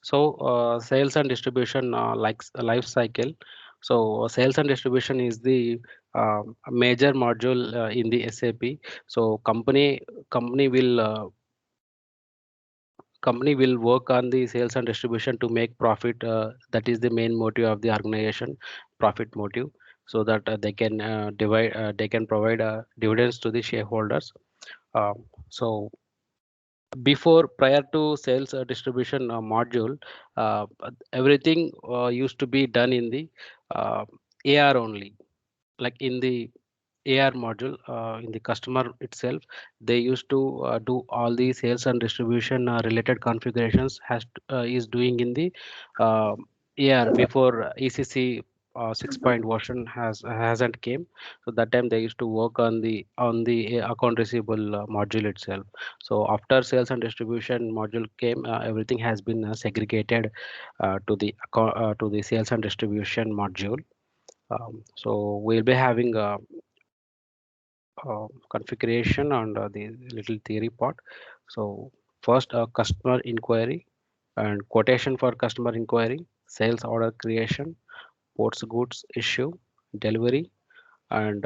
So sales and distribution life cycle. So sales and distribution is the major module in the SAP. So company will work on the sales and distribution to make profit. That is the main motive of the organization, profit motive, so that they can provide dividends to the shareholders. So before, prior to sales distribution module, everything used to be done in the uh, AR only, like in the AR module, in the customer itself. They used to do all the sales and distribution related configurations is doing in the uh, AR before ECC 6 version hasn't came. So that time they used to work on the account receivable module itself. So after sales and distribution module came, everything has been segregated to the sales and distribution module. So we'll be having configuration and the little theory part. So first, customer inquiry and quotation for customer inquiry, sales order creation, ports goods issue, delivery, and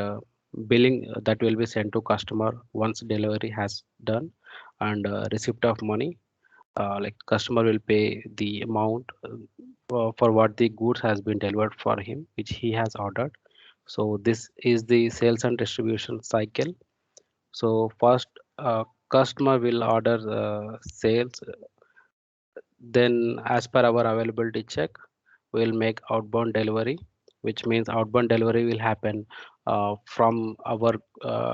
billing that will be sent to customer once delivery has done, and receipt of money. Like customer will pay the amount for what the goods has been delivered for him, which he has ordered. So this is the sales and distribution cycle. So first, customer will order sales. Then, as per our availability check, we'll make outbound delivery, which means outbound delivery will happen from our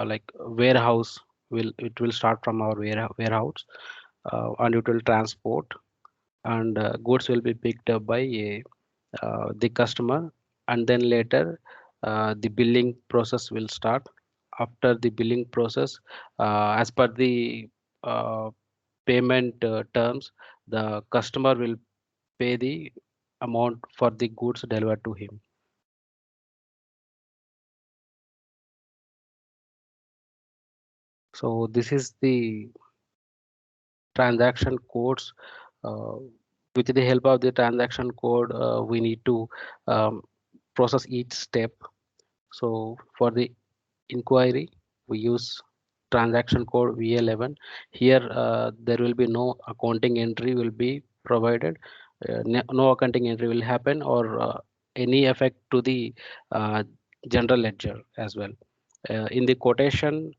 like warehouse. It will start from our warehouse, and it will transport, and goods will be picked up by the customer, and then later the billing process will start. After the billing process, as per the uh, payment terms, the customer will pay the amount for the goods delivered to him. So this is the transaction codes. uh, with the help of the transaction code, we need to um, process each step. So for the inquiry, we use transaction code V11. Here there will be no accounting entry will be provided. No accounting entry will happen, or any effect to the uh, general ledger as well. In the quotation,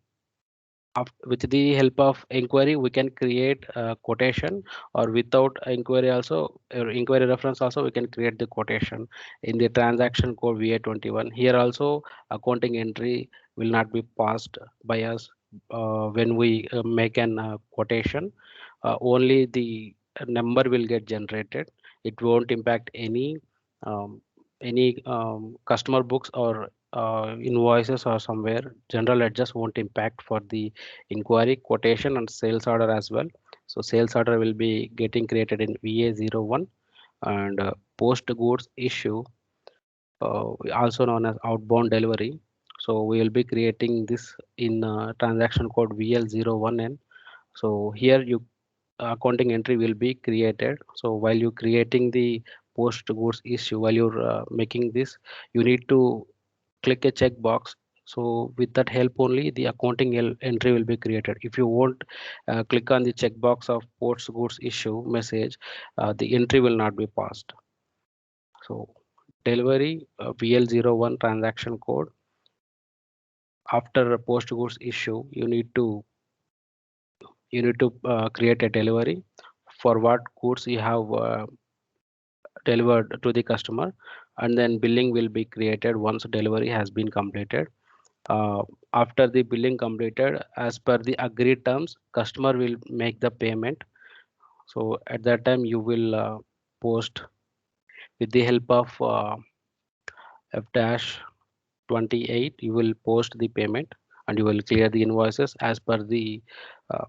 with the help of inquiry, we can create a quotation, or without inquiry also, or inquiry reference also, we can create the quotation. In the transaction code VA21, here also accounting entry will not be passed by us when we make an quotation. Only the number will get generated. It won't impact um, any customer books or invoices or somewhere. General ledgers won't impact for the inquiry, quotation, and sales order as well. So sales order will be getting created in VA01, and post goods issue, also known as outbound delivery. So we will be creating this in transaction code VL01N. So here you accounting entry will be created. So while you creating the post goods issue, while you're making this, you need to click a checkbox. So with that help only, the accounting entry will be created. If you won't click on the checkbox of post goods issue message, the entry will not be passed. So delivery VL01 transaction code. After a post goods issue, you need to create a delivery for what goods you have delivered to the customer, and then billing will be created once delivery has been completed. uh, After the billing completed, as per the agreed terms, customer will make the payment. So at that time you will post, with the help of f dash 28, you will post the payment, and you will clear the invoices as per the uh,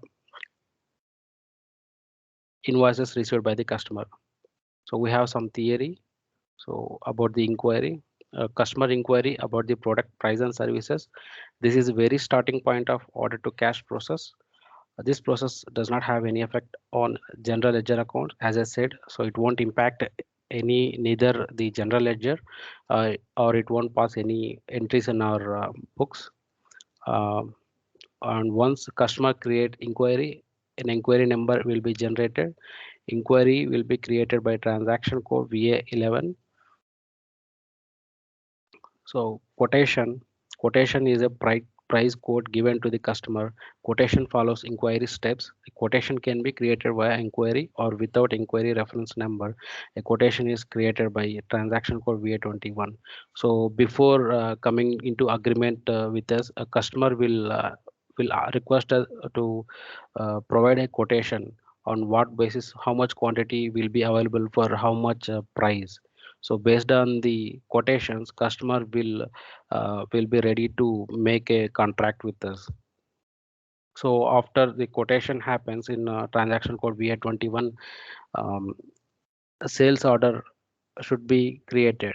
invoices received by the customer. So we have some theory. So about the inquiry, customer inquiry about the product price and services. This is very starting point of order to cash process. This process does not have any effect on general ledger account, as I said, so it won't impact any neither the general ledger or it won't pass any entries in our books. Um and once customer create inquiry, an inquiry number will be generated. Inquiry will be created by transaction code VA11. So quotation is a price code given to the customer. Quotation follows inquiry steps. A quotation can be created via inquiry or without inquiry reference number. A quotation is created by transaction code VA21. So before coming into agreement with us, a customer will request us to provide a quotation on what basis, how much quantity will be available for how much price. So based on the quotations, customer will be ready to make a contract with us. So after the quotation happens in transaction code VA21, um, a sales order should be created.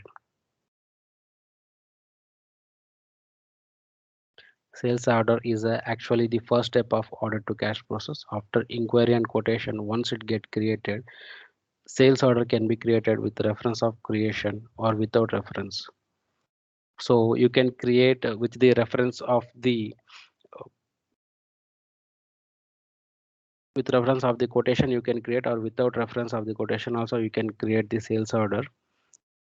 Sales order is actually the first step of order to cash process. After inquiry and quotation, once it get created, sales order can be created with reference of creation or without reference. So you can create with the reference of the with reference of the quotation you can create, or without reference of the quotation also you can create the sales order.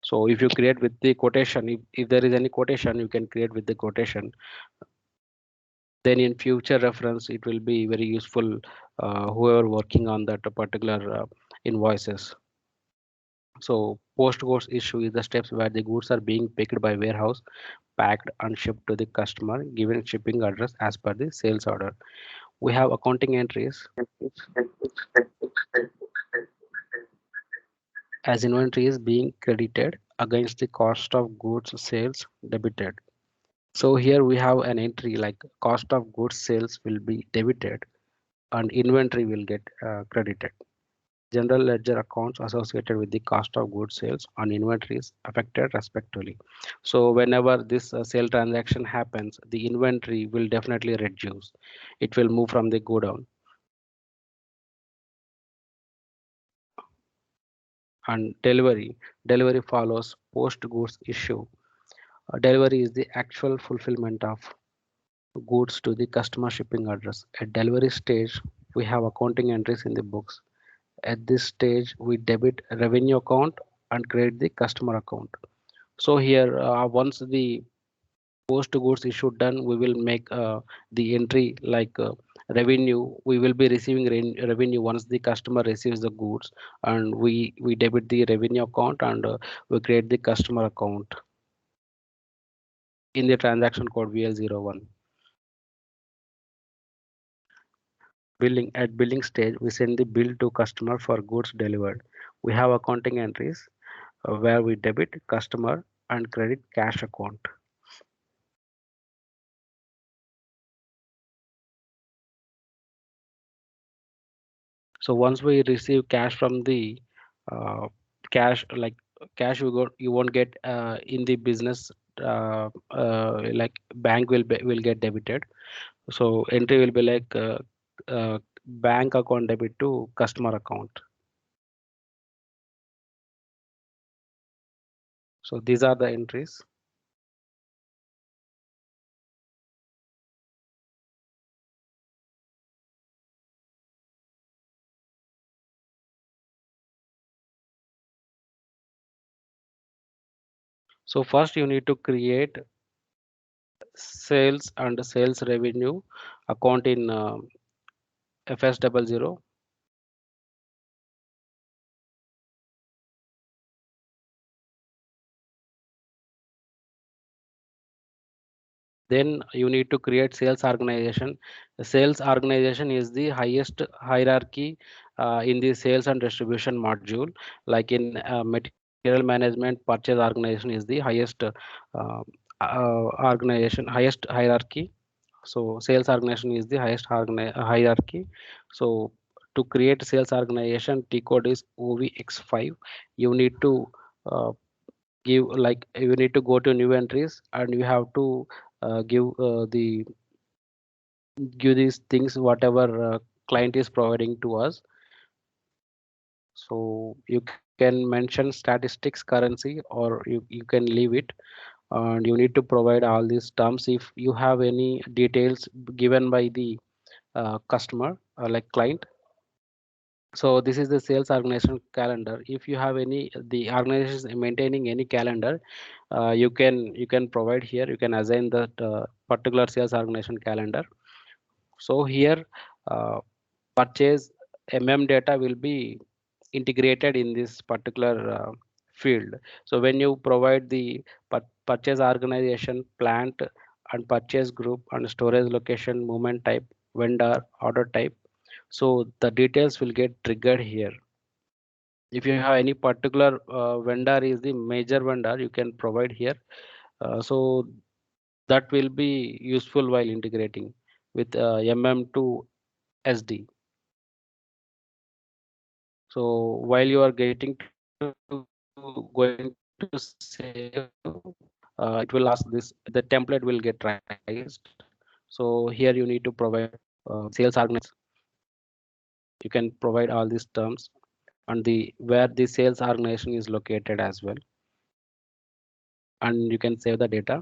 So if you create with the quotation, if there is any quotation you can create with the quotation, then in future reference it will be very useful whoever working on that particular invoices. So post goods issue is the steps where the goods are being picked by warehouse, packed and shipped to the customer given shipping address as per the sales order. We have accounting entries as inventory is being credited against the cost of goods sales debited. So here we have an entry like cost of goods sales will be debited and inventory will get credited. General ledger accounts associated with the cost of goods sales and inventories affected respectively. So whenever this sale transaction happens, the inventory will definitely reduce. It will move from the go down. And delivery follows post goods issue. Delivery is the actual fulfillment of goods to the customer shipping address. At delivery stage, we have accounting entries in the books. At this stage, we debit revenue account and credit the customer account. So here, once the post goods issue done, we will make the entry like revenue. We will be receiving revenue once the customer receives the goods, and we debit the revenue account and we create the customer account in the transaction code VL01. Billing at billing stage, we send the bill to customer for goods delivered. We have accounting entries where we debit customer and credit cash account. So once we receive cash from the uh, cash, like cash, you won't get in the business. Like bank will get debited. So entry will be like bank account debit to customer account. So these are the entries. So first you need to create sales and sales revenue account in FS00. Then you need to create sales organization. The sales organization is the highest hierarchy in the sales and distribution module. Like in material management, purchase organization is the highest organization, highest hierarchy. So sales organization is the highest hierarchy. So to create sales organization, T code is OVX5. You need to uh, give, like you need to go to new entries and you have to give the give these things whatever client is providing to us. So you can mention statistics currency, or you can leave it, and you need to provide all these terms if you have any details given by the customer, like client. So this is the sales organization calendar. If you have any, the organization is maintaining any calendar, you can provide here, you can assign that particular sales organization calendar. So here, uh, purchase mm data will be integrated in this particular field. So when you provide the purchase organization, plant and purchase group and storage location, movement type, vendor, order type, so the details will get triggered here. If you have any particular vendor is the major vendor, you can provide here. So that will be useful while integrating with mm to sd. So while you are getting to going to save, it will ask this, the template will get raised. So here you need to provide sales organization. You can provide all these terms and the where the sales organization is located as well, and you can save the data.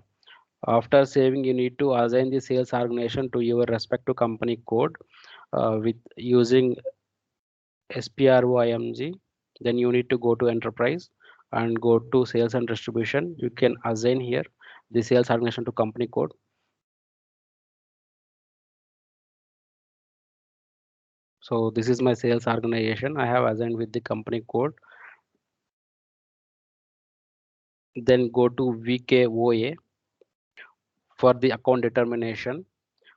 After saving, you need to assign the sales organization to your respective company code with using SPROIMG. Then you need to go to enterprise and go to sales and distribution. You can assign here the sales organization to company code. So this is my sales organization. I have assigned with the company code. Then go to VKOA for the account determination.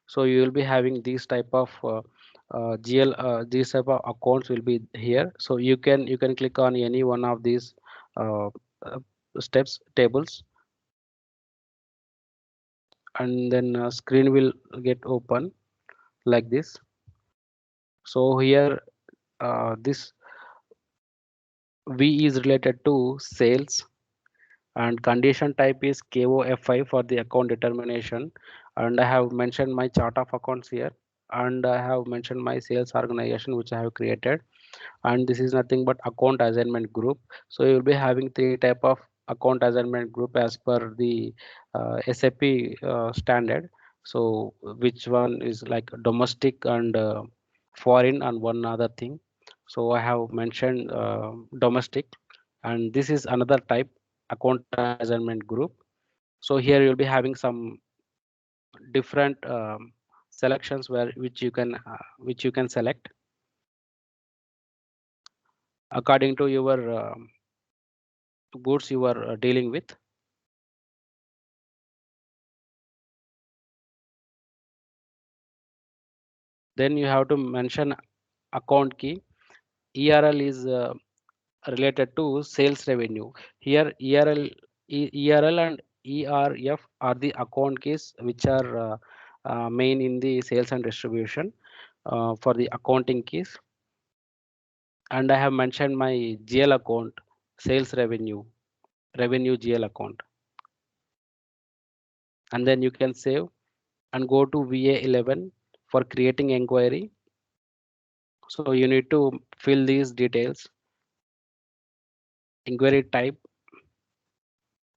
So you will be having these type of GL, these type of accounts will be here. So you can click on any one of these uh, uh, steps tables, and then screen will get open like this. So here this V is related to sales, and condition type is KOFI for the account determination. And I have mentioned my chart of accounts here, and I have mentioned my sales organization which I have created. And this is nothing but account assignment group. So you will be having three type of account assignment group as per the SAP standard. So which one is like domestic and foreign and one other thing. So I have mentioned domestic, and this is another type, account assignment group. So here you'll be having some different selections where which you can select according to your goods you are dealing with. Then you have to mention account key. ERL is related to sales revenue. Here ERL and ERF are the account keys which are main in the sales and distribution for the accounting keys. And I have mentioned my GL account, sales revenue GL account. And then you can save and go to VA11 for creating inquiry. So you need to fill these details. Inquiry type,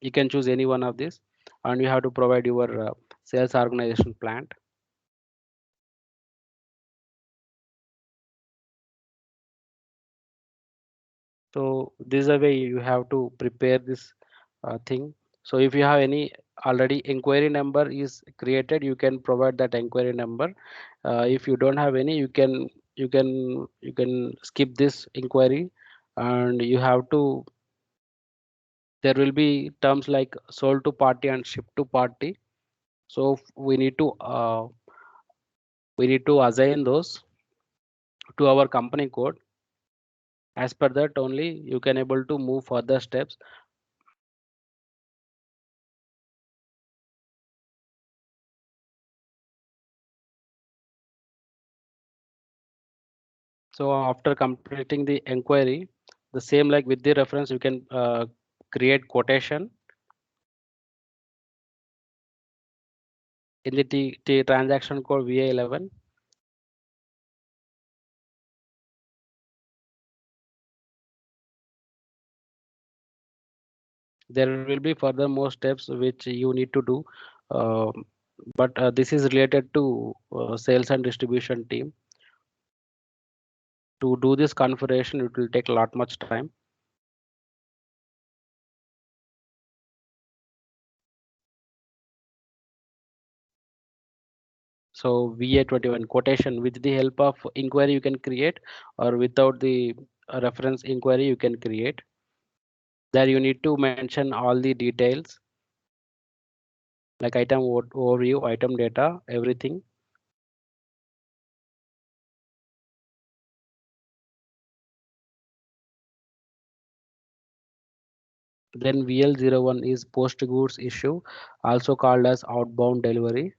you can choose any one of these, and you have to provide your sales organization plant. So this is the way you have to prepare this thing. So if you have any already inquiry number is created, you can provide that inquiry number. If you don't have any, you can skip this inquiry, and you have to, there will be terms like sold to party and ship to party. So we need to assign those to our company code. As per that only you can able to move further steps. So after completing the inquiry, the same like with the reference, you can create quotation. in the transaction code VA11, there will be further more steps which you need to do. Um, but this is related to sales and distribution team. To do this configuration, it will take a lot much time. So VA21 quotation, with the help of inquiry you can create, or without the reference inquiry you can create. There you need to mention all the details like item overview, item data, everything. Then VL01 is post goods issue, also called as outbound delivery.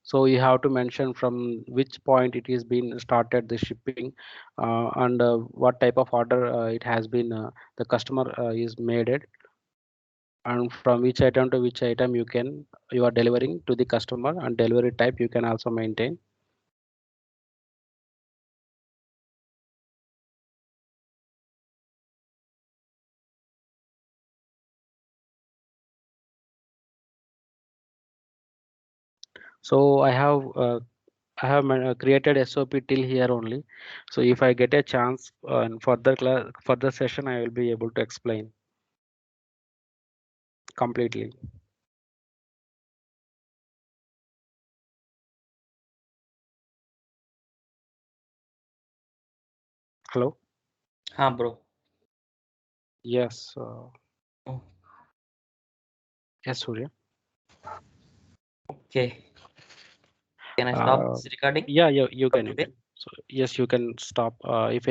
So you have to mention from which point it is been started the shipping, and what type of order it has been the customer is made it, and from which item to which item you are delivering to the customer, and delivery type you can also maintain. So I have created SOP till here only. So if I get a chance in further session, I will be able to explain completely. Hello. Bro. Yes. Oh, Yes, Surya. okay. Can I stop Uh, this recording yeah, you for can you today? can. So yes, you can stop if